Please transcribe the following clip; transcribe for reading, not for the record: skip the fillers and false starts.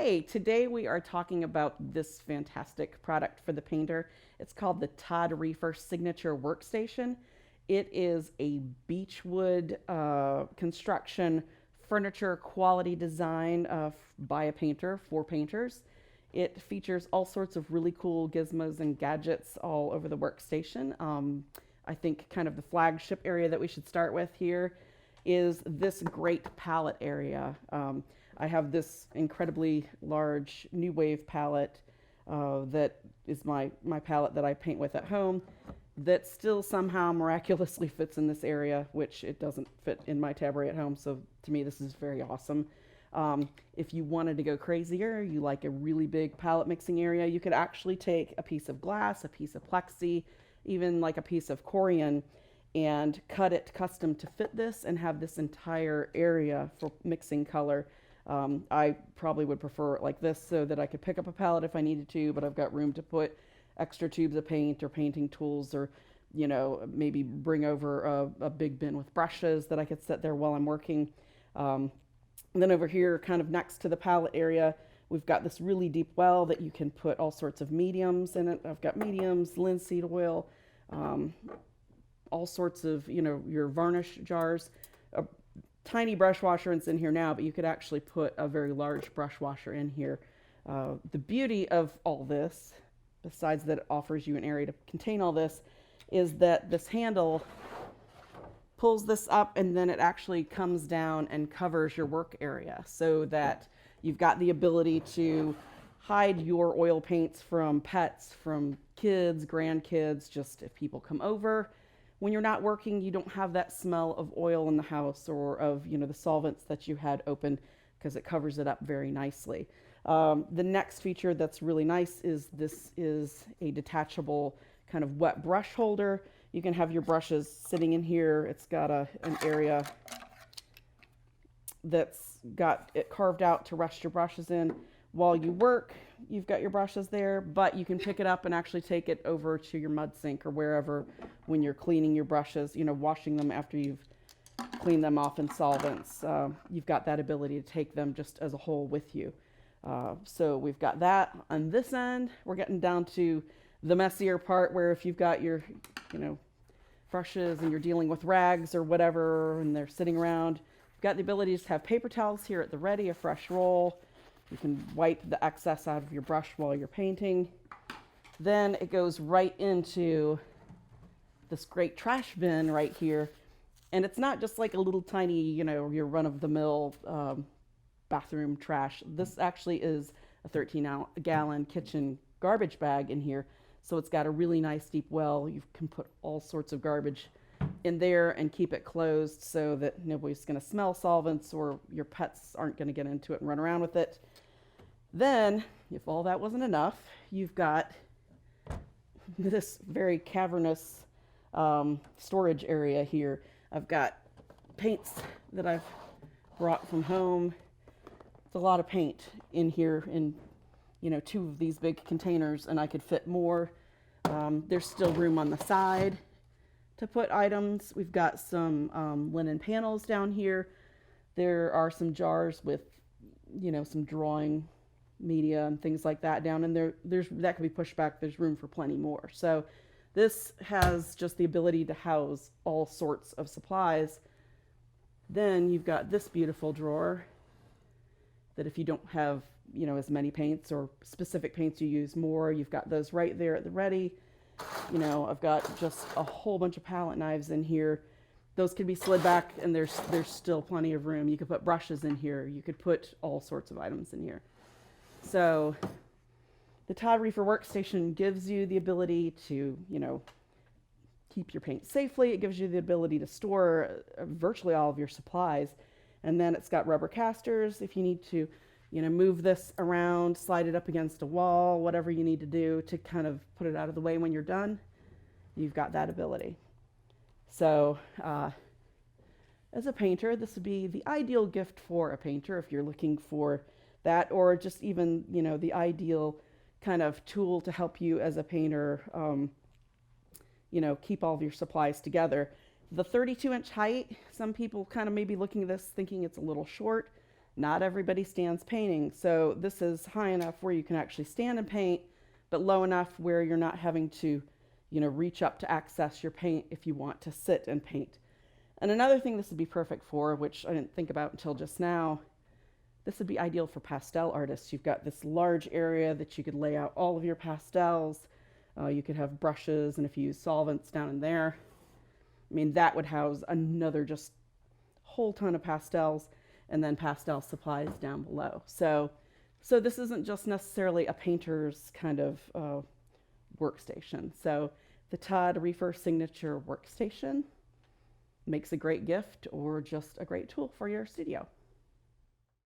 Hey, today we are talking about this fantastic product for the painter. It's called the Todd Reifer Signature Workstation. It is a beechwood construction furniture quality design by a painter for painters. It features all sorts of really cool gizmos and gadgets all over the workstation. I think kind of the flagship area that we should start with here is this great palette area. I have this incredibly large New Wave palette that is my palette that I paint with at home that still somehow miraculously fits in this area, which it doesn't fit in my Tabaret at home. So to me, this is very awesome. If you wanted to go crazier, you like a really big palette mixing area, you could actually take a piece of glass, a piece of plexi, even like a piece of corian, and cut it custom to fit this and have this entire area for mixing color. I probably would prefer it like this so that I could pick up a palette if I needed to, but I've got room to put extra tubes of paint or painting tools, or maybe bring over a big bin with brushes that I could set there while I'm working. And then over here, kind of next to the palette area, we've got this really deep well that you can put all sorts of mediums in it. I've got mediums, linseed oil, all sorts of, your varnish jars. A tiny brush washer is in here now, but you could actually put a very large brush washer in here. The beauty of all this, besides that it offers you an area to contain all this, is that this handle pulls this up and then it actually comes down and covers your work area so that you've got the ability to hide your oil paints from pets, from kids, grandkids, just if people come over. When you're not working, you don't have that smell of oil in the house or of the solvents that you had open, because it covers it up very nicely. The next feature that's really nice is this is a detachable kind of wet brush holder. You can have your brushes sitting in here. It's got an area that's got it carved out to rest your brushes in. While you work, you've got your brushes there, but you can pick it up and actually take it over to your mud sink or wherever when you're cleaning your brushes, washing them after you've cleaned them off in solvents. You've got that ability to take them just as a whole with you. So we've got that on this end. We're getting down to the messier part where if you've got your, brushes and you're dealing with rags or whatever and they're sitting around, you've got the ability to have paper towels here at the ready, a fresh roll. You can wipe the excess out of your brush while you're painting. Then it goes right into this great trash bin right here. And it's not just like a little tiny, your run-of-the-mill bathroom trash. This actually is a 13-gallon kitchen garbage bag in here. So it's got a really nice deep well. You can put all sorts of garbage in there and keep it closed so that nobody's going to smell solvents or your pets aren't going to get into it and run around with it. Then, if all that wasn't enough, you've got this very cavernous storage area here. I've got paints that I've brought from home. It's a lot of paint in here in two of these big containers, and I could fit more. There's still room on the side to put items. We've got some linen panels down here. There are some jars with, some drawing media and things like that down in there. That can be pushed back. There's room for plenty more. So this has just the ability to house all sorts of supplies. Then you've got this beautiful drawer that if you don't have as many paints or specific paints you use more, you've got those right there at the ready. I've got just a whole bunch of palette knives in here. Those can be slid back and there's still plenty of room. You could put brushes in here. You could put all sorts of items in here. So the Todd Reifer Workstation gives you the ability to, keep your paint safely. It gives you the ability to store virtually all of your supplies. And then it's got rubber casters if you need to move this around, slide it up against a wall, whatever you need to do to kind of put it out of the way when you're done. You've got that ability. So as a painter, this would be the ideal gift for a painter if you're looking for that, or just even, the ideal kind of tool to help you as a painter, keep all of your supplies together. The 32-inch height, some people kind of may be looking at this thinking it's a little short. Not everybody stands painting, so this is high enough where you can actually stand and paint, but low enough where you're not having to, reach up to access your paint if you want to sit and paint. And another thing this would be perfect for, which I didn't think about until just now, this would be ideal for pastel artists. You've got this large area that you could lay out all of your pastels. You could have brushes, and if you use solvents down in there, I mean, that would house another just whole ton of pastels, and then pastel supplies down below. So this isn't just necessarily a painter's kind of workstation. So the Todd Reifer Signature Workstation makes a great gift or just a great tool for your studio.